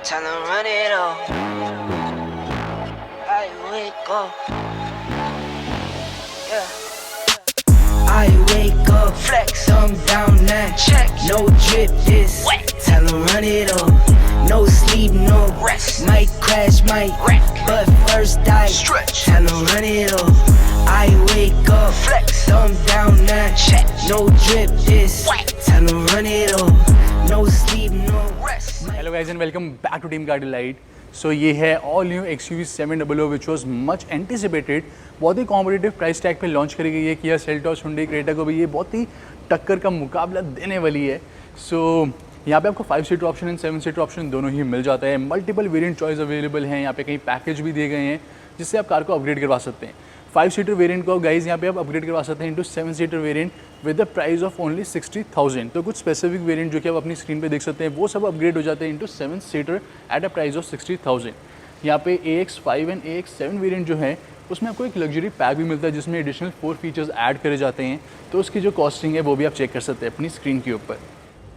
Time to run it up. I wake up. Yeah. I wake up, flex, thumb down now. Check, no drip, this wet. Tell 'em run it up. No sleep, no rest. Might crash, might wreck, but first I stretch. Tell 'em run it up. I wake up, flex, thumb down now. Check, no drip, this wet. Tell 'em run it up. No sleep, no rest. Hello guys and welcome back to Team Car Delight. So ये है all new XUV 700 which was much anticipated. बहुत ही competitive price tag पे launch करी गई है Kia Seltos, Hyundai Creta को भी ये बहुत ही टक्कर का मुकाबला देने वाली है। सो यहाँ पे आपको 5 seater option and 7 seater option दोनों ही मिल जाता है। मल्टीपल वेरिएंट चॉइस अवेलेबल हैं। यहाँ पे कहीं पैकेज भी दिए गए हैं जिससे आप कार को अपग्रेड करवा सकते हैं। 5 सीटर वेरिएंट को गाइज यहाँ पे आप अपग्रेड करवा सकते हैं into 7 seater variant with the price of only 60,000। तो कुछ स्पेसिफिक वेरिएंट जो कि आप अपनी स्क्रीन पे देख सकते हैं वो सब अपग्रेड हो जाते हैं into 7 seater at a price of 60,000। यहाँ पे AX5 एंड AX7 वेरिएंट जो है उसमें आपको एक लग्जरी पैक भी मिलता है जिसमें एडिशनल 4 फीचर्स ऐड करे जाते हैं। तो उसकी जो कॉस्टिंग है वो भी आप चेक कर सकते हैं अपनी स्क्रीन के ऊपर।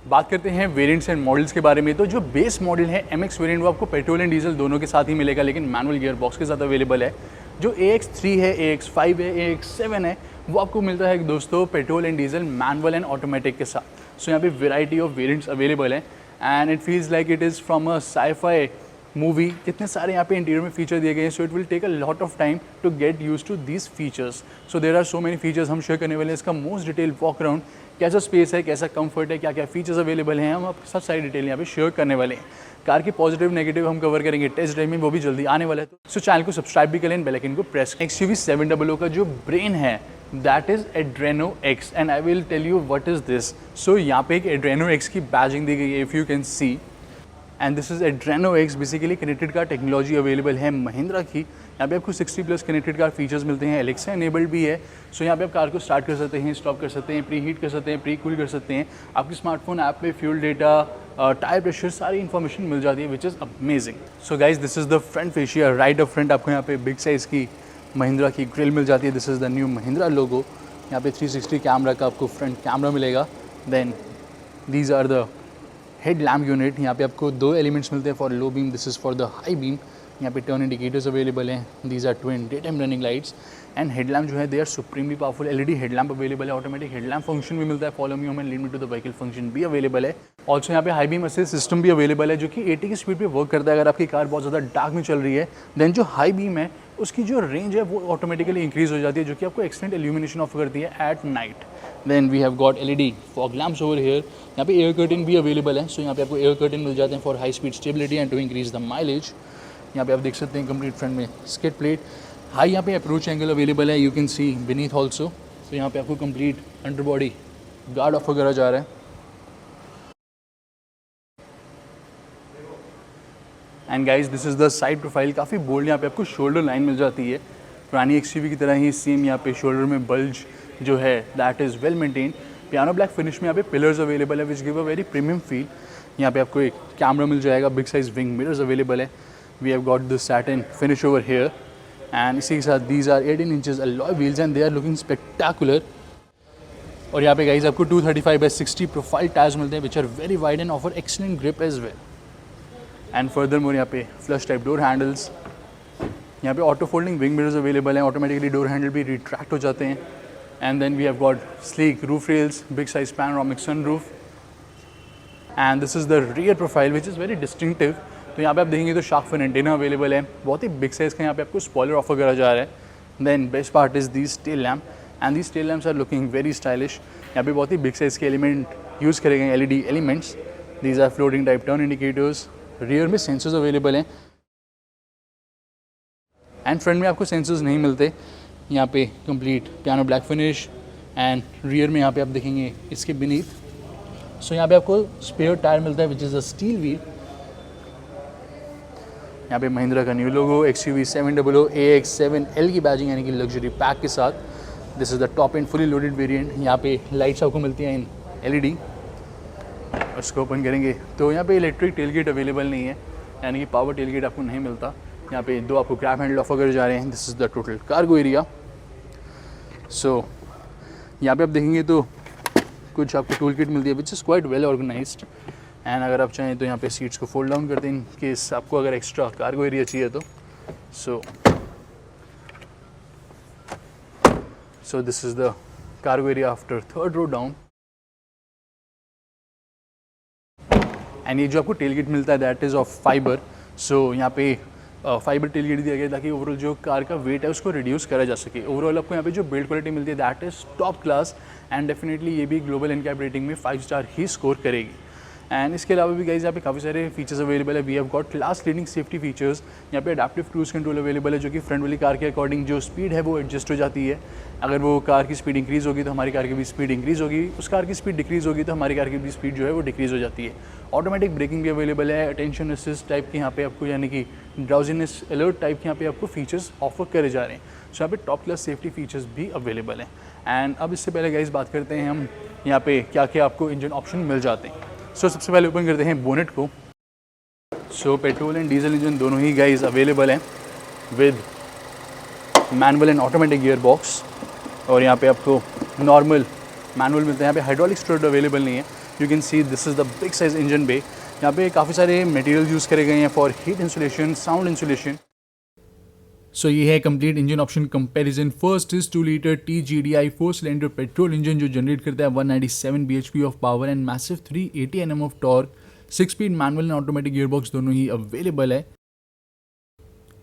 बात करते हैं वेरिएंट्स एंड मॉडल्स के बारे में। तो जो बेस मॉडल है MX वेरिएंट वो आपको पेट्रोल एंड डीजल दोनों के साथ ही मिलेगा, लेकिन मैनुअल गियर बॉक्स के साथ अवेलेबल है। जो AX3 है, AX5 है, AX7 है वो आपको मिलता है दोस्तों petrol and diesel manual and automatic के साथ। सो यहाँ पे वेराइटी ऑफ वेरिएंट्स अवेलेबल है and it feels like it is from a sci-fi movie. कितने सारे यहाँ पे इंटीरियर में फीचर दिए गए हैं। So it will take a lot of time to get use to these features. So there are so many features हम share करने वाले हैं। इसका मोस्ट डिटेल वॉक अराउंड, कैसा स्पेस है, कैसा कंफर्ट है, क्या क्या फीचर्स अवेलेबल हैं, हम आप सब सारी डिटेल यहाँ पे शेयर करने वाले हैं। कार की पॉजिटिव नेगेटिव हम कवर करेंगे टेस्ट ड्राइव में, वो भी जल्दी आने वाला है। सो चैनल को सब्सक्राइब भी करें, बेल आइकन को प्रेस करें। XUV 700 का जो ब्रेन है that is Adreno X and I will tell you what is this. So यहाँ पे एक एड्रेनो X की बैजिंग दी गई है if you can see, and this is Adreno X। Basically connected car technology available है महिंद्रा की। यहाँ पे आपको 60+ कनेक्टेड कार फीचर्स मिलते हैं। एलेक्सा एनेबल्ड भी है। सो यहाँ पे आप कार को स्टार्ट कर सकते हैं, स्टॉप कर सकते हैं, प्री हीट कर सकते हैं, प्री कूल कर सकते हैं। आपके स्मार्टफोन ऐप पे फ्यूल डेटा, टायर प्रेशर, सारी इन्फॉर्मेशन मिल जाती है which is amazing. So guys this is the front fascia. Right of front आपको यहाँ पे बिग साइज़ की महिंद्रा की ग्रिल मिल जाती है। This is the new Mahindra logo. यहाँ पे 360 कैमरा का आपको फ्रंट कैमरा मिलेगा। Then these are the head lamp unit. यहाँ पे आपको 2 एलिमेंट्स मिलते हैं for low beam, this is for the high beam. यहाँ पे टर्न इंडिकेटर्स अवेलेबल हैं। These are twin day time running lights and headlamp जो है they are supremely powerful. LED headlamp available है। ऑटोमेटिक हेडलैम्प फंक्शन भी मिलता है। Follow me home and lead me to the vehicle function भी available है। Also यहाँ पे हाई बीम असिस्ट सिस्टम भी अवेलेबल है जो कि 80 की स्पीड पे वर्क करता है। अगर आपकी कार बहुत ज़्यादा डार्क में चल रही है देन जो हाई बीम है उसकी जो रेंज है वो ऑटोमेटिकली इंक्रीज हो जाती है, जो कि आपको एक्सटेंट इल्यूमिनेशन ऑफ करती है at night. Then we have got LED fog lamps over here. यहाँ पे एयर कर्टन भी अवेलेबल है। सो यहाँ पे आपको एयर कर्टन मिल जाते हैं for high speed stability and to increase the mileage. यहाँ पे आप देख सकते हैं कंप्लीट फ्रंट में स्किड प्लेट। हाई यहाँ पे अप्रोच एंगल अवेलेबल है, you can see beneath also. तो यहाँ पे आपको complete under body guard off वगैरह जा रहा है। And guys this is the side profile. काफ़ी बोल्ड यहाँ पे आपको शोल्डर लाइन मिल जाती है। पुरानी XUV की तरह ही सेम यहाँ पे शोल्डर में बल्ज जो है that is well maintain. Piano black finish में यहाँ पे पिलर्स अवेलेबल है which give a very premium feel. यहाँ पे आपको एक कैमरा मिल जाएगा। Big size wing mirrors available है। We have got the satin finish over here and इसी के साथ these are 18 inches alloy wheels and they are looking spectacular. और यहाँ पे गाइज आपको 235/60 प्रोफाइल टायर्स मिलते हैं which are very wide and offer excellent grip as well. And further more यहाँ पे फ्लश टाइप डोर हैंडल्स। यहाँ पे auto folding wing mirrors available हैं। ऑटोमेटिकली डोर हैंडल भी रिट्रैक्ट हो जाते हैं। And then we have got sleek roof rails, big size panoramic sunroof and this is the rear profile which is very distinctive. तो यहाँ पे आप देखेंगे तो शार्क फिन एंटेना अवेलेबल है। बहुत ही बिग साइज़ का यहाँ पे आपको स्पॉइलर ऑफर करा जा रहा है। Then best part is these tail lamp and these tail lamps are looking very stylish. यहाँ पे बहुत ही बिग साइज़ के एलिमेंट यूज़ करे गए LED elements. These are floating type turn indicators. Rear में सेंसर्स अवेलेबल हैं एंड फ्रंट में आपको सेंसर्स नहीं मिलते। यहाँ पे complete piano black finish and rear में यहाँ पे आप देखेंगे इसके बीनीथ। सो यहाँ पे आपको स्पेयर टायर मिलता है which is a steel wheel. यहाँ पे महिंद्रा का न्यू लोगो XUV 700 AX7L की बैजिंग यानी कि लग्जरी पैक के साथ। This is the top and fully loaded variant. यहाँ पे लाइट्स आपको मिलती हैं इन LED। उसको ओपन करेंगे तो यहाँ पे इलेक्ट्रिक टेलगेट अवेलेबल नहीं है, यानी कि पावर टेलगेट आपको नहीं मिलता। यहाँ पे 2 आपको ग्रैब हैंडल ऑफर कर जा रहे हैं। This is the total cargo area. So यहाँ पे आप देखेंगे तो कुछ आपको टूल किट मिलती है which is quite well organised. And अगर आप चाहें तो यहाँ पे सीट्स को फोल्ड डाउन करते हैं इन केस आपको अगर एक्स्ट्रा कार्गो एरिया चाहिए तो. So this is the cargo area after third row down. And ये जो आपको टेलगेट मिलता है दैट इज़ ऑफ फाइबर. सो यहाँ पे फाइबर टेलगेट दिया गया है ताकि ओवरऑल जो कार का वेट है उसको रिड्यूस करा जा सके. ओवरऑल आपको यहाँ पे जो बिल्ड क्वालिटी मिलती है that is top class and definitely ये भी ग्लोबल एनकैप रेटिंग में 5 स्टार ही स्कोर करेगी. एंड इसके अलावा भी गाइस यहाँ पे काफ़ी सारे फीचर्स अवेलेबल है. We have got class leading safety features. यहाँ पे अडैप्टिव क्रूज कंट्रोल अवेलेबल है जो कि फ्रंट वाली कार के अकॉर्डिंग जो स्पीड है वो एडजस्ट हो जाती है. अगर वो कार की स्पीड इंक्रीज़ होगी तो हमारी कार की भी स्पीड इंक्रीज़ होगी, उस कार की स्पीड डिक्रीज़ होगी तो हमारी कार की भी स्पीड जो है वो डिक्रीज़ हो जाती है. ऑटोमेटिक ब्रेकिंग भी अवेलेबल है. अटेंशन असिस्ट टाइप के यहाँ पे आपको यानी कि ड्राउजीनेस अलर्ट टाइप के यहाँ पे आपको फीचर्स ऑफर करे जा रहे हैं. सो यहाँ पे टॉप क्लास सेफ्टी फीचर्स भी अवेलेबल हैं. एंड अब इससे पहले गाइस बात करते हैं हम यहाँ पे क्या क्या आपको इंजन ऑप्शन मिल जाते हैं. सो सबसे पहले ओपन करते हैं बोनेट को. सो पेट्रोल एंड डीजल इंजन दोनों ही गाइस अवेलेबल हैं with manual and automatic gear box. और यहाँ पे आपको नॉर्मल मैनुअल मिलते हैं. यहाँ पे हाइड्रोलिक स्ट्रोड अवेलेबल नहीं है. You can see this is the big size engine bay. यहाँ पे काफ़ी सारे मटेरियल यूज़ करे गए हैं for heat insulation, sound insulation. So ये है complete engine option comparison. First is 2 litre TGDI 4 cylinder petrol engine जो जनरेट करता है 197 bhp of power and massive 380 Nm of torque. 6 speed manual and automatic gearbox दोनों ही available है.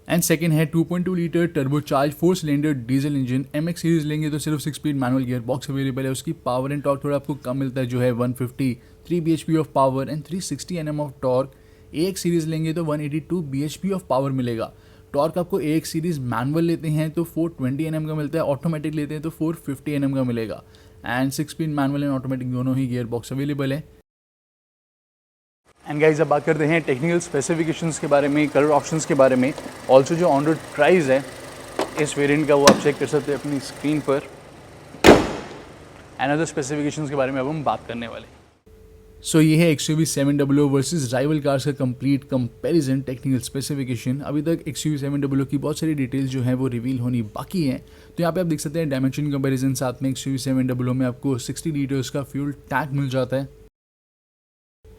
And second है 2.2 litre turbocharge 4 cylinder diesel engine. MX series लेंगे तो सिर्फ 6 स्पीड मैनुअल गियरबॉक्स अवेलेबल है. उसकी पावर एंड टॉर्क थोड़ा आपको कम मिलता है जो है 153 bhp of power and 360 Nm of torque. AX series लेंगे तो 182 bhp ऑफ पावर मिलेगा. टॉर्क आपको AX सीरीज मैनुअल लेते हैं तो 420 Nm का मिलता है, ऑटोमेटिक लेते हैं तो 450 Nm का मिलेगा. And 6 speed manual and automatic दोनों ही गियर बॉक्स अवेलेबल है. एंड गाइस अब बात करते हैं टेक्निकल स्पेसिफिकेशंस के बारे में, कलर ऑप्शंस के बारे में. ऑल्सो जो ऑन रोड प्राइस है इस वेरिएंट का वो आप चेक कर सकते हैं अपनी स्क्रीन पर. एंड अदर स्पेसिफिकेशंस के बारे में अब हम बात करने वाले. सो ये है XUV 700 वर्सेस राइवल कार्स का कंप्लीट कंपैरिजन टेक्निकल स्पेसिफिकेशन. अभी तक XUV 700 की बहुत सारी डिटेल्स जो है वो रिवील होनी बाकी हैं. तो यहाँ पे आप देख सकते हैं डायमेंशन कंपैरिजन. साथ में XUV 700 में आपको 60 लीटर्स का फ्यूल टैंक मिल जाता है.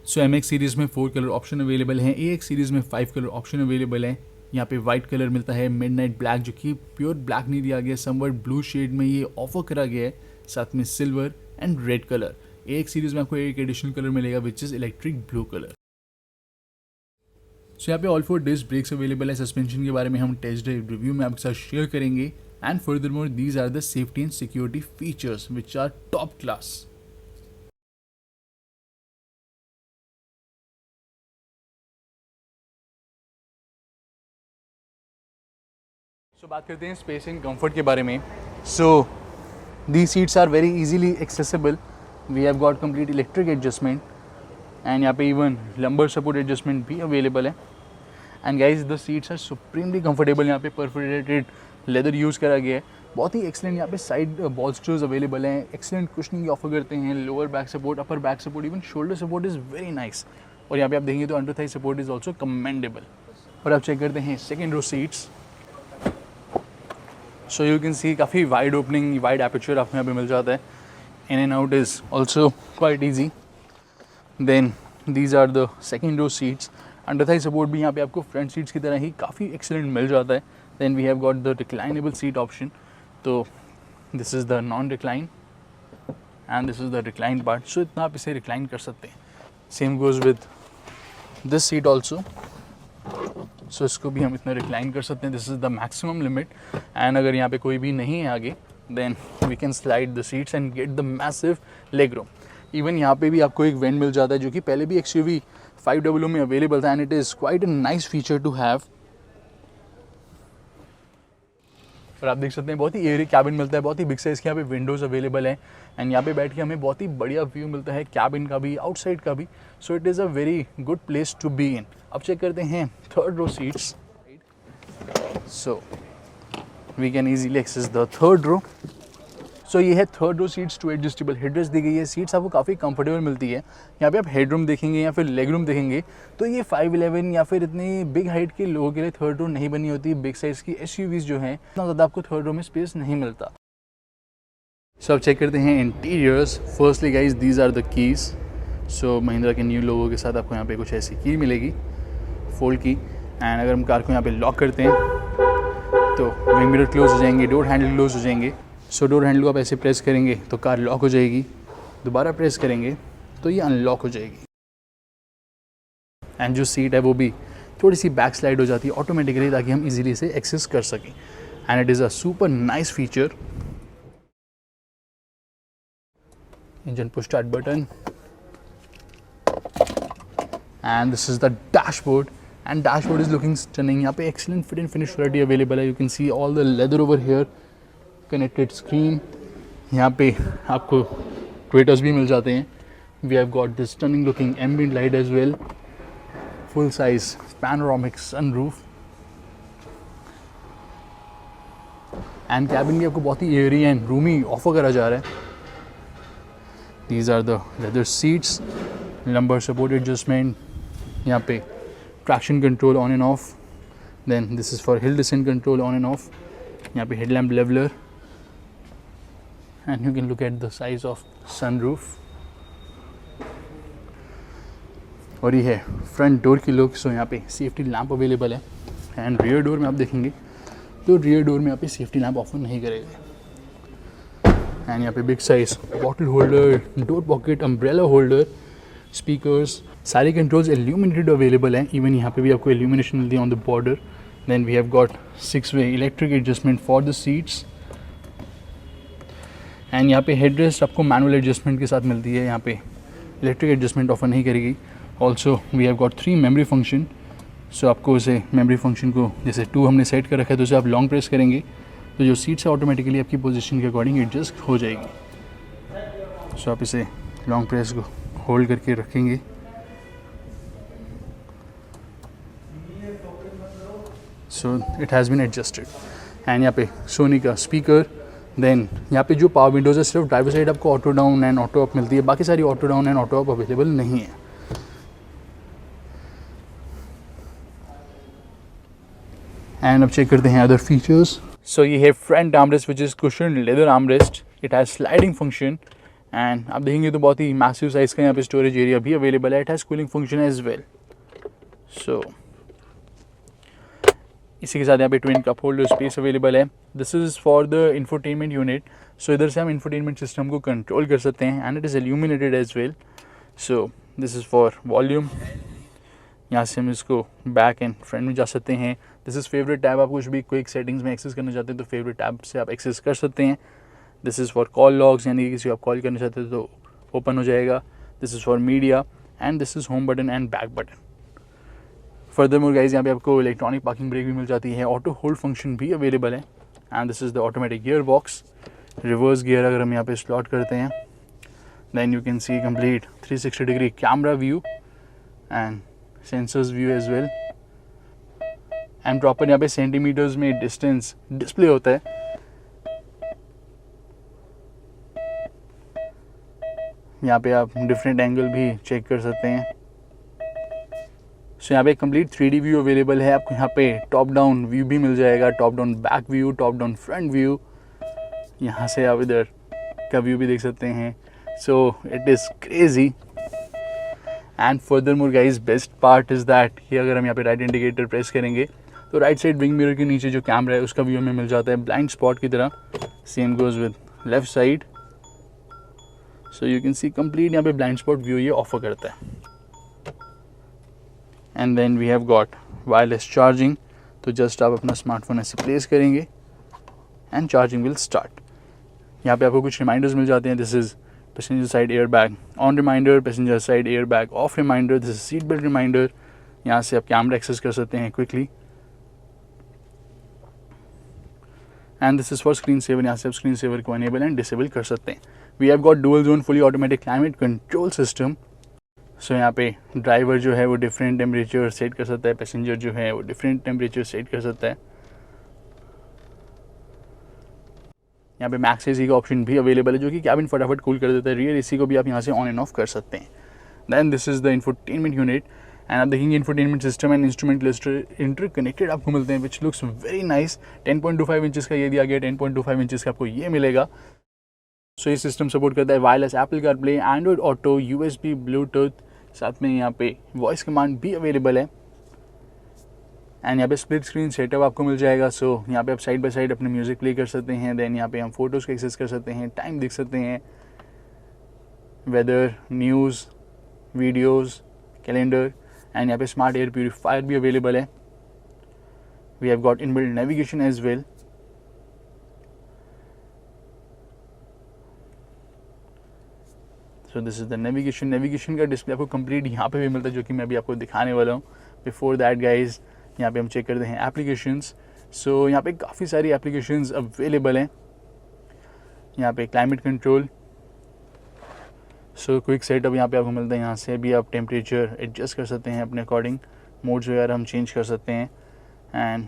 सो MX सीरीज़ में 4 कलर ऑप्शन अवेलेबल हैं. AX सीरीज़ में 5 कलर ऑप्शन अवेलेबल हैं. यहाँ पे वाइट कलर मिलता है, मिडनाइट ब्लैक जो कि प्योर ब्लैक नहीं दिया गया, समवट ब्लू शेड में ये ऑफर करा गया है. साथ में silver and red colour. AX series में आपको एक एडिशनल कलर मिलेगा which is electric blue colour. So यहाँ पे ऑल 4 डिस्क ब्रेक्स अवेलेबल है. सस्पेंशन के बारे में हम टेस्ट ड्राइव रिव्यू में आपके साथ शेयर करेंगे. And further more these are the safety and security features which are top class. So बात करते हैं स्पेस एंड कंफर्ट के बारे में. So the seats are very easily accessible. We have got complete electric adjustment and यहाँ पे even lumbar support adjustment भी available है. And guys the seats are supremely comfortable. यहाँ पे परफोरेटेड लेदर यूज़ करा गया है. बहुत ही एक्सलेंट यहाँ पे साइड बॉल्स्टर्स अवेलेबल हैं. एक्सलेंट कुशनिंग ऑफर करते हैं. Lower back support, upper back support, even shoulder support is very nice. और यहाँ पे आप देखेंगे तो under thigh support is also commendable. और आप चेक करते हैं second row seats. So you can see काफ़ी वाइड ओपनिंग, वाइड एपर्चर आपको यहाँ पे मिल जाता है. In and out is also quite easy. Then these are the second row seats. Under thigh support भी यहाँ पे आपको front seats की तरह ही काफ़ी excellent मिल जाता है. Then we have got the reclinable seat option. तो this is the non-recline and this is the recline part. So इतना आप इसे recline कर सकते हैं. Same goes with this seat also. So इसको भी हम इतना recline कर सकते हैं. This is the maximum limit. And अगर यहाँ पे कोई भी नहीं है आगे then we can slide the seats and get the massive leg room. Even यहाँ पे भी आपको एक वेंट मिल जाता है जो कि पहले भी XUV 500 में अवेलेबल था. and it is quite a nice feature to have. और आप देख सकते हैं बहुत ही एयर कैबिन मिलता है. बहुत ही बिग साइज़ के यहाँ पे विंडोज़ अवेलेबल हैं. एंड यहाँ पे बैठ के हमें बहुत ही बढ़िया व्यू मिलता है कैबिन का भी, आउटसाइड का भी. So it is a very good place to be in. अब चेक करते हैं third row seats. So we can easily access the third row. So ये है third row seats. 2 adjustable headrest दी गई है. सीट्स आपको काफ़ी कंफर्टेबल मिलती है. यहाँ पे आप हेडरूम देखेंगे या फिर लेग रूम देखेंगे तो ये 5'11" या फिर इतनी बिग हाइट के लोगों के लिए थर्ड रो नहीं बनी होती. बिग साइज़ की SUVs जो हैं इतना ज़्यादा आपको थर्ड रो में स्पेस नहीं मिलता. सो अब चेक करते हैं interiors. Firstly guys these are the keys. So Mahindra के न्यू लोगों के साथ आपको यहाँ पे कुछ ऐसी की मिलेगी फोल्ड की। एंड अगर हम कार को यहाँ पे लॉक करते हैं तो विंग मिरर क्लोज हो जाएंगे, डोर हैंडल क्लोज हो जाएंगे। सो डोर हैंडल को आप ऐसे प्रेस करेंगे तो कार लॉक हो जाएगी, दोबारा प्रेस करेंगे तो ये अनलॉक हो जाएगी। एंड जो सीट है वो भी थोड़ी सी बैक स्लाइड हो जाती है ऑटोमेटिकली, ताकि हम इजीली इसे एक्सेस कर सकें। And it is a super nice feature. Engine push start button, and this is the dashboard. And dashboard is looking stunning. यहाँ पे excellent fit and finish quality available है। You can see all the leather over here, connected screen. यहाँ पे आपको tweeters भी मिल जाते हैं। We have got this stunning looking ambient light as well, full size panoramic sunroof. And cabin भी आपको बहुत ही एयरी एंड रूमी ऑफर करा जा रहा है। These are the leather seats, lumbar support adjustment, यहाँ पे traction control on and off. Then this is for hill descent control on and off. यहाँ पे headlamp leveller, and you can look at the size of sunroof. और ये है front door की look. So यहाँ पे सेफ्टी लैम्प अवेलेबल है। And rear door में आप देखेंगे तो रियर डोर में यहाँ पे सेफ्टी लैम्प ऑफर नहीं करेगा। एंड यहाँ पे big size bottle holder, door pocket, umbrella holder, speakers, सारे कंट्रोल्स इल्यूमिनेटेड अवेलेबल हैं। इवन यहाँ पे भी आपको इल्यूमिनेशन मिलती है on the border. Then we have got 6-way electric adjustment for the seats. And यहाँ पे हेडरेस्ट आपको मैनुअल एडजस्टमेंट के साथ मिलती है। यहाँ पे इलेक्ट्रिक एडजस्टमेंट ऑफर नहीं करेगी। Also we have got 3 memory function. So आपको उसे मेमोरी फंक्शन को जैसे 2 हमने सेट कर रखा है, तो उसे आप लॉन्ग प्रेस करेंगे तो जो सीट्स है ऑटोमेटिकली आपकी पोजीशन के अकॉर्डिंग एडजस्ट हो जाएगी। सो आप इसे लॉन्ग प्रेस को होल्ड करके रखेंगे। So it has been adjusted. And यहाँ पे सोनी का स्पीकर। देन यहाँ पे जो पावर विंडोज़ है सिर्फ ड्राइवर साइड आपको auto down and auto up मिलती है, बाकी सारी auto down and auto up available नहीं है। एंड अब चेक करते हैं अदर फीचर्स। सो ये है front armrest which is cushion leather armrest. It has sliding function. And आप देखेंगे तो बहुत ही मैसिव साइज़ का यहाँ पे स्टोरेज एरिया भी अवेलेबल है। It has cooling function as well. So इसी के साथ यहाँ पे twin cup holder space available है। This is for the infotainment unit. So इधर से हम इंफोटेनमेंट सिस्टम को कंट्रोल कर सकते हैं। And it is illuminated as well. So this is for volume. यहाँ से हम इसको बैक एंड फ्रंट में जा सकते हैं। This is favourite tab. आप कुछ भी क्विक सेटिंग्स में एक्सेस करना चाहते हैं तो फेवरेट टैब से आप एक्सेस कर सकते हैं। This is for call logs, यानी किसी को आप कॉल करना चाहते हैं तो ओपन हो जाएगा। This is for media. And this is home button and back button. Furthermore guys यहाँ पे आपको इलेक्ट्रॉनिक पार्किंग ब्रेक भी मिल जाती है। ऑटो होल्ड फंक्शन भी अवेलेबल है। And this is the automatic gear box. Reverse gear अगर हम यहाँ पे स्लॉट करते हैं then you can see complete 360 degree camera view and sensors view as well. And proper यहाँ पे सेंटीमीटर्स में डिस्टेंस डिस्प्ले होता है। यहाँ पे आप डिफरेंट एंगल भी चेक कर सकते हैं। सो यहाँ पे कंप्लीट 3D व्यू अवेलेबल है। आपको यहाँ पे टॉप डाउन व्यू भी मिल जाएगा, top down back view, top down front view. यहाँ से आप इधर का व्यू भी देख सकते हैं। So it is crazy. And furthermore guys best part is that कि अगर हम यहाँ पे राइट इंडिकेटर प्रेस करेंगे तो राइट साइड विंग मिरर के नीचे जो कैमरा है उसका व्यू हमें मिल जाता है ब्लाइंड स्पॉट की तरह। Same goes with left side. So you can see complete यहाँ पे ब्लाइंड स्पॉट व्यू ये ऑफर करता है। And then we have got wireless charging. तो जस्ट आप अपना स्मार्टफोन ऐसे प्लेस करेंगे एंड चार्जिंग विल स्टार्ट। यहाँ पे आपको कुछ रिमाइंडर्स मिल जाते हैं। This is passenger side air bag on reminder, passenger side air bag off reminder, this is seat belt reminder. यहाँ से आप कैमरा एक्सेस कर सकते हैं quickly. And this is for screen saver. यहाँ से आप स्क्रीन सेवर को अनेबल एंड डिसेबल कर सकते हैं। We have got dual zone fully automatic climate control system. So यहाँ पे ड्राइवर जो है वो डिफरेंट टेम्परेचर सेट कर सकता है, पैसेंजर जो है वो डिफरेंट टेम्परेचर सेट कर सकता है। यहाँ पे मैक्स एसी का ऑप्शन भी अवेलेबल है जो कि कैबिन फटाफट कूल कर देता है। रियर एसी को भी आप यहाँ से ऑन एंड ऑफ कर सकते हैं। Then this is the infotainment unit. And आप देखेंगे infotainment system and instrument cluster interconnected आपको मिलते हैं, which looks very nice. 10.25 inches का ये दिया गया, 10.25 इंचज़ का आपको ये मिलेगा। सो ये सिस्टम सपोर्ट करता है wireless Apple CarPlay, Android auto, USB, Bluetooth, साथ में यहाँ पे वॉइस कमांड भी अवेलेबल है। एंड यहाँ पे स्प्लिट स्क्रीन सेटअप आपको मिल जाएगा। सो यहाँ पे आप साइड बाय साइड अपने म्यूज़िक प्ले कर सकते हैं। देन यहाँ पे हम फोटोज़ को एक्सेस कर सकते हैं, टाइम देख सकते हैं, weather, news, videos, calendar. And यहाँ पे स्मार्ट एयर प्यूरीफायर भी अवेलेबल है। We have got inbuilt navigation as well. So this is the navigation का डिस्प्ले आपको कंप्लीट यहाँ पे भी मिलता है, जो कि मैं अभी आपको दिखाने वाला हूँ। बिफोर दैट गाइज, यहाँ पे हम चेक करते हैं एप्लीकेशंस। सो यहाँ पे काफ़ी सारी एप्लीकेशंस अवेलेबल हैं। यहाँ पे climate control, so quick setup यहाँ पे आपको मिलता है। यहाँ से भी आप टेम्परेचर एडजस्ट कर सकते हैं अपने अकॉर्डिंग, मोड्स वगैरह हम चेंज कर सकते हैं। एंड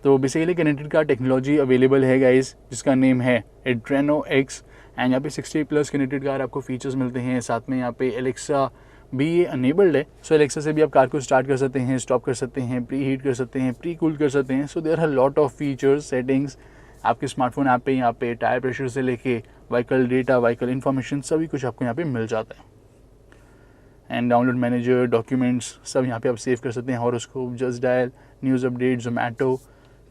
तो basically connected car technology available है गाइज, जिसका नेम है एड्रेनो एक्स। एंड यहाँ पे 60+ कनेक्टेड कार आपको फीचर्स मिलते हैं। साथ में यहाँ पे एलेक्सा भी ये अनेबल्ड है। सो एलेक्सा से भी आप कार को स्टार्ट कर सकते हैं, स्टॉप कर सकते हैं, प्री हीट कर सकते हैं, प्री कूल कर सकते हैं। So there are lot of features, settings आपके स्मार्टफोन ऐप पे। यहाँ पे टायर प्रेशर से लेके व्हीकल डेटा, व्हीकल इन्फॉर्मेशन सभी कुछ आपको यहाँ पे मिल जाता है। एंड डाउनलोड मैनेजर, डॉक्यूमेंट्स सब यहाँ पे आप सेव कर सकते हैं। Horoscope, Just Dial, news update, Zomato,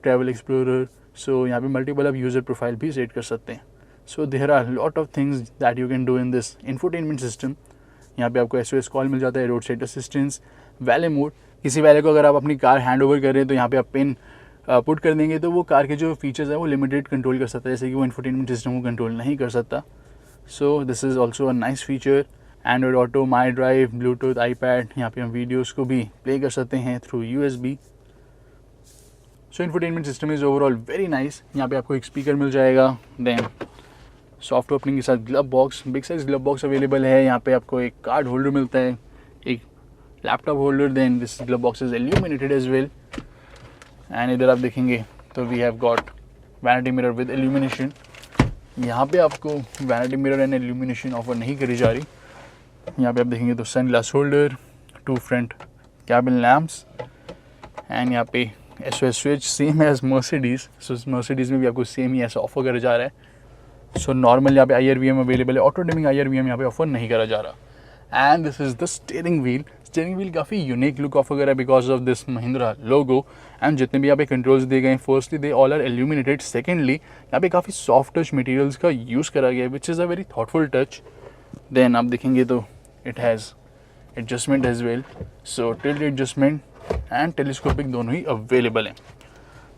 travel explorer. So यहाँ पे मल्टीपल आप यूज़र प्रोफाइल भी सेट कर सकते हैं। So there are lot of things that you can do in this infotainment system. यहाँ पे आपको SOS कॉल मिल जाता है, road side assistance, valet mode. किसी वैले को अगर आप अपनी कार हैंड ओवर कर रहे हैं तो यहाँ पे आप पिन पुट कर देंगे तो वो कार के जो फीचर्स है वो लिमिटेड कंट्रोल कर सकता है, जैसे कि वो इंफोटेनमेंट सिस्टम को कंट्रोल नहीं कर सकता। सो this is also a nice feature. Android auto, my drive, Bluetooth, iPad, यहाँ पे हम वीडियोज़ को भी प्ले कर सकते हैं through USB। So infotainment system is overall very nice. यहाँ पे आपको एक स्पीकर मिल जाएगा। देन सॉफ्ट ओपनिंग के साथ glove box, big size glove box available है। यहाँ पे आपको एक कार्ड होल्डर मिलता है, एक laptop holder. Then this glove box is illuminated as well. And इधर आप देखेंगे तो we have got vanity mirror with illumination. यहाँ पे आपको vanity mirror and illumination offer नहीं करी जा रही। यहाँ पे आप देखेंगे तो sun glass holder, 2 front cabin lamps. And यहाँ पे SOS switch same as Mercedes. So Mercedes में भी आपको सेम ही ऐसा ऑफर करा जा रहा है। सो नॉर्मल यहाँ पे IRVM अवेलेबल है, ऑटो डिमिंग IRVM यहाँ पे ऑफर नहीं करा जा रहा। And this is the steering wheel. Steering wheel काफ़ी यूनिक लुक ऑफर करा है because of this Mahindra logo. And जितने भी यहाँ पे कंट्रोल्स दिए गए हैं, firstly they all are illuminated. Secondly यहाँ पे काफ़ी सॉफ्ट टच मटेरियल्स का यूज़ करा गया है, which is a very thoughtful touch. Then आप देखेंगे तो it has adjustment as well. So tilt adjustment and telescopic दोनों ही अवेलेबल हैं।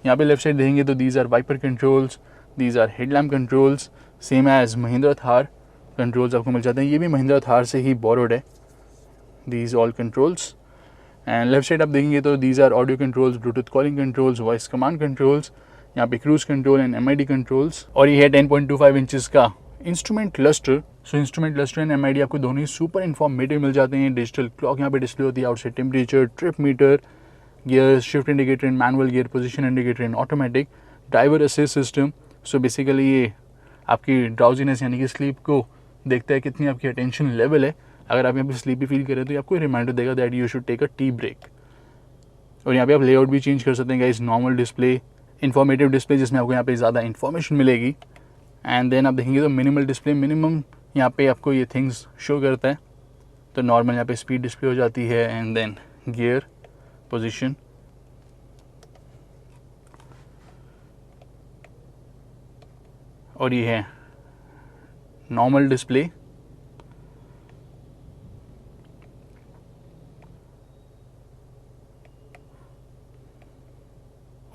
यहाँ पे लेफ्ट साइड देखेंगे तो these are wiper controls, these are headlamp controls, same as Mahindra Thar controls आपको मिल जाते हैं। ये भी महिंद्रा थार से ही बोरोड है, these all controls. And left side आप देखेंगे तो these are audio controls, bluetooth calling controls, voice command controls, यहाँ पे cruise control and MID controls. और ये है 10.25 इंचज़ का instrument cluster. So instrument cluster and MID आपको दोनों ही सुपर इन्फॉर्मेटिव मिल जाते हैं। डिजिटल क्लॉक यहाँ पे डिस्प्ले होती है, outside temperature, trip meter, gear shift indicator in manual gear, position indicator in automatic, driver assist system. So basically ये आपकी ड्राउजीनेस यानी कि स्लीप को देखता है, कितनी आपकी अटेंशन लेवल है। अगर आप यहाँ पे स्लीपी फील करें तो ये आपको रिमाइंडर देगा that you should take a tea break. और यहाँ पे आप लेआउट भी चेंज कर सकते हैं guys, normal display, informative display जिसमें आपको यहाँ पे ज़्यादा इन्फॉर्मेशन मिलेगी। एंड देन आप देखेंगे तो मिनिमल डिस्प्ले, मिनिमम यहाँ पे आपको ये थिंग्स शो करता है। तो नॉर्मल यहाँ पे स्पीड डिस्प्ले हो जाती है, एंड देन गियर पोजीशन। और ये है नॉर्मल डिस्प्ले।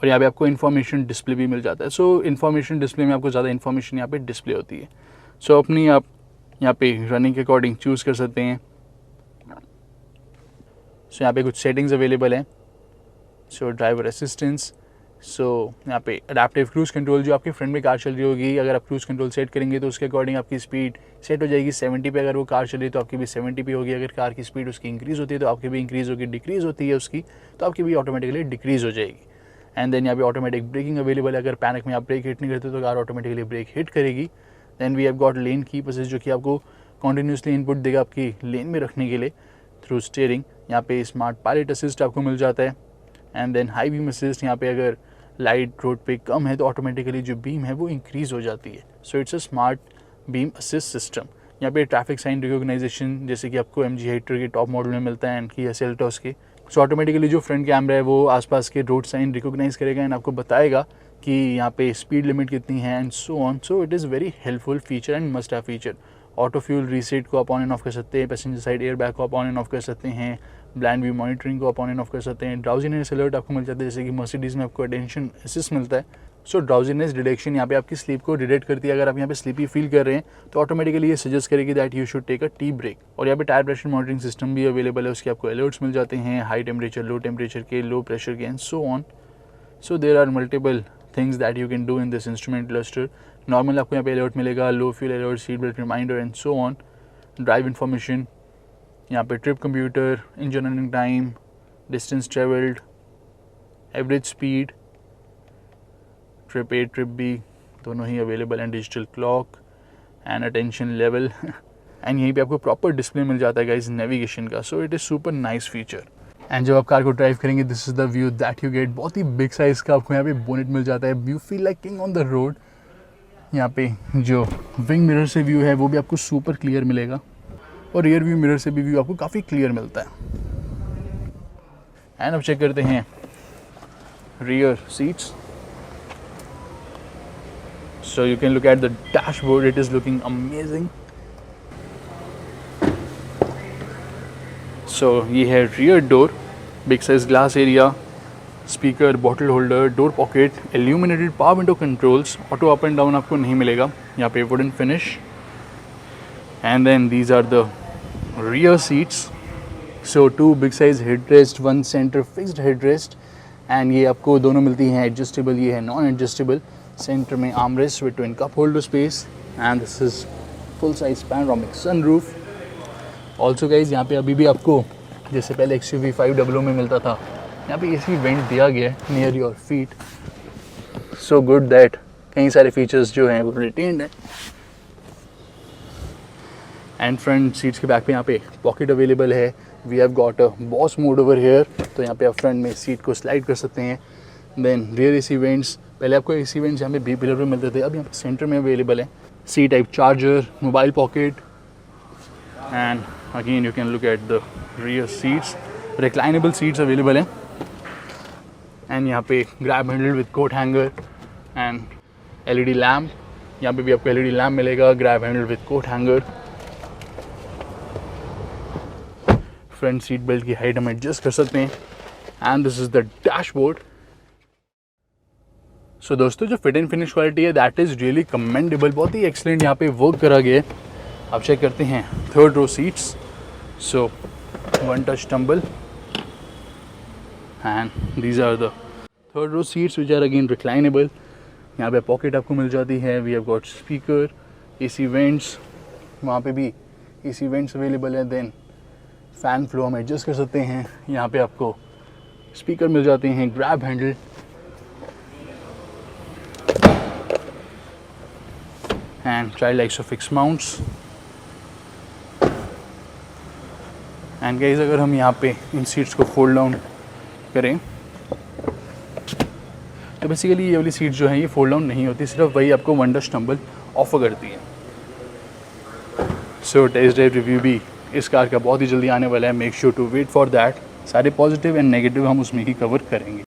और यहाँ पे आपको इन्फॉर्मेशन डिस्प्ले भी मिल जाता है। सो इन्फॉर्मेशन डिस्प्ले में आपको ज़्यादा इन्फॉर्मेशन यहाँ पे डिस्प्ले होती है। सो अपनी आप यहाँ पे रनिंग के अकॉर्डिंग चूज़ कर सकते हैं। सो यहाँ पे कुछ सेटिंग्स अवेलेबल हैं। सो ड्राइवर असिस्टेंस, सो यहाँ पे अडेप्टिव क्रूज़ कंट्रोल, जो आपकी फ्रंट में कार चल रही होगी, अगर आप क्रूज़ कंट्रोल सेट करेंगे तो उसके अकॉर्डिंग आपकी स्पीड सेट हो जाएगी 70 पे। अगर वो कार चल रही है तो आपकी भी 70 पे होगी। अगर कार की स्पीड उसकी इंक्रीज़ होती है तो आपकी भी इंक्रीज़ होगी, डिक्रीज़ होती है उसकी तो आपकी भी ऑटोमेटिकली डिक्रीज़ हो जाएगी। एंड देन यहाँ पे ऑटोमेटिक ब्रेकिंग अवेलेबल है। अगर पैनिक में आप ब्रेक हिट नहीं करते तो कार ऑटोमेटिकली ब्रेक हिट करेगी। Then we have got lane keep assist, जो कि आपको कॉन्टीन्यूसली इनपुट देगा आपकी लेन में रखने के लिए थ्रू स्टीयरिंग। यहाँ पे स्मार्ट पायलट असिस्ट आपको मिल जाता है। And then high beam assist, यहाँ पे अगर लाइट रोड पे कम है तो ऑटोमेटिकली जो बीम है वो इंक्रीज़ हो जाती है। So it's a smart beam assist system. यहाँ पे ट्रैफिक साइन रिकॉग्नाइजेशन जैसे कि आपको MG हाइटर के टॉप मॉडल में मिलता है एंड Kia Seltos के। सो ऑटोमेटिकली जो फ्रंट कैमरा है वो आसपास के रोड साइन रिकॉग्नाइज करेगा एंड आपको बताएगा कि यहाँ पे स्पीड लिमिट कितनी है and so on. So it is very helpful feature and must have feature. Auto fuel reset को आप ऑन एंड ऑफ कर सकते हैं, पैसेंजर साइड एयर बैग को आप ऑन एंड ऑफ कर सकते हैं, ब्लाइंड व्यू मॉनिटरिंग को आप ऑन एंड ऑफ कर सकते हैं, ड्राउजीनेस अलर्ट आपको मिल जाता है जैसे कि मर्सिडीज़ में आपको अटेंशन असिस्ट मिलता है। सो ड्राउजीनेस डिटेक्शन यहाँ पे आपकी स्लीप को डिटेक्ट करती है। अगर आप यहाँ पे स्लीपी फील कर रहे हैं तो ऑटोमेटिकली ये सजेस्ट करेगी that you should take a tea break. और यहाँ पे टायर प्रेशर मॉनिटरिंग सिस्टम भी अवेलेबल है, उसके आपको अलर्ट्स मिल जाते हैं हाई टेम्परेचर, लो टेम्परेचर के, लो प्रेशर के and so on. So there are multiple things that you can do in this instrument cluster. Normal आपको यहाँ पे अलर्ट मिलेगा, low fuel alert, seat belt reminder and so on. Drive information, यहाँ पे trip computer, engine running time, distance travelled, average speed, trip A trip B दोनों ही अवेलेबल हैं, digital clock and attention level and यहीं पे आपको प्रॉपर डिस्प्ले मिल जाता है गाइस नेविगेशन का। सो it is super nice feature. And जब आप कार को ड्राइव करेंगे this is the view that you get. बहुत ही बिग साइज़ का आपको यहाँ पे बोनेट मिल जाता है, you feel like king on the road. यहाँ पे जो विंग मिरर से व्यू है वो भी आपको सुपर क्लियर मिलेगा और रियर व्यू मिरर से भी व्यू आपको काफ़ी क्लियर मिलता है। एंड अब चेक करते हैं rear seats. So you can look at the dashboard, it is looking amazing. So ये है rear door, big size glass area, speaker, bottle holder, door pocket, illuminated power window controls, auto up and down आपको नहीं मिलेगा, यहाँ पे wooden finish. And then these are the rear seats. So 2 big size headrest, 1 center fixed headrest and ये आपको दोनों मिलती हैं adjustable, ये है non adjustable. सेंटर में armrest with twin cup holder space and this is full size panoramic sunroof. Also guys यहाँ पे अभी भी आपको जैसे पहले XUV 500 में मिलता था यहाँ पे AC वेंट दिया गया है near your feet. So good that कई सारे फीचर्स जो हैं वो रिटेन्ड हैं। एंड फ्रंट सीट्स के बैक पे यहाँ पे पॉकेट अवेलेबल है। We have got a boss mode over here, तो यहाँ पे आप फ्रंट में सीट को स्लाइड कर सकते हैं। देन रियर AC वेंट्स, पहले आपको AC वेंट्स यहाँ पे बी पिलर पे मिलते थे, अब यहाँ पे सेंटर में अवेलेबल है। C type charger, mobile pocket and again you can look at the rear seats, reclinable seats available हैं। एंड यहाँ पे grab handle with coat hanger and LED lamp, यहाँ पे भी आपको LED लैम्प मिलेगा, grab handle with coat hanger. Front seat belt की height हम एडजस्ट कर सकते हैं and this is the dashboard. So दोस्तों जो फिट एंड फिनिश क्वालिटी है दैट इज़ रियली कमेंडेबल, बहुत ही एक्सलेंट यहाँ पे वर्क करा गया है। आप चेक करते हैं third row seats, so 1 touch tumble and these are the third row seats which are again reclinable. यहाँ पे पॉकेट आपको मिल जाती है। We have got speaker, AC vents, वहाँ पे भी AC वेंट्स अवेलेबल है। देन फैन फ्लो हम एडजस्ट कर सकते हैं। यहाँ पे आपको स्पीकर मिल जाते हैं, grab handle and child isofix mounts। And guys अगर हम यहाँ पे इन सीट्स को फोल्ड डाउन करें तो बेसिकली ये वाली सीट जो है ये फोल्ड डाउन नहीं होती, सिर्फ वही आपको 1 टच टम्बल ऑफर करती है। सो टेस्ट ड्राइव रिव्यू भी इस कार का बहुत ही जल्दी आने वाला है, make sure to wait for that. सारे पॉजिटिव एंड नेगेटिव हम उसमें ही कवर करेंगे।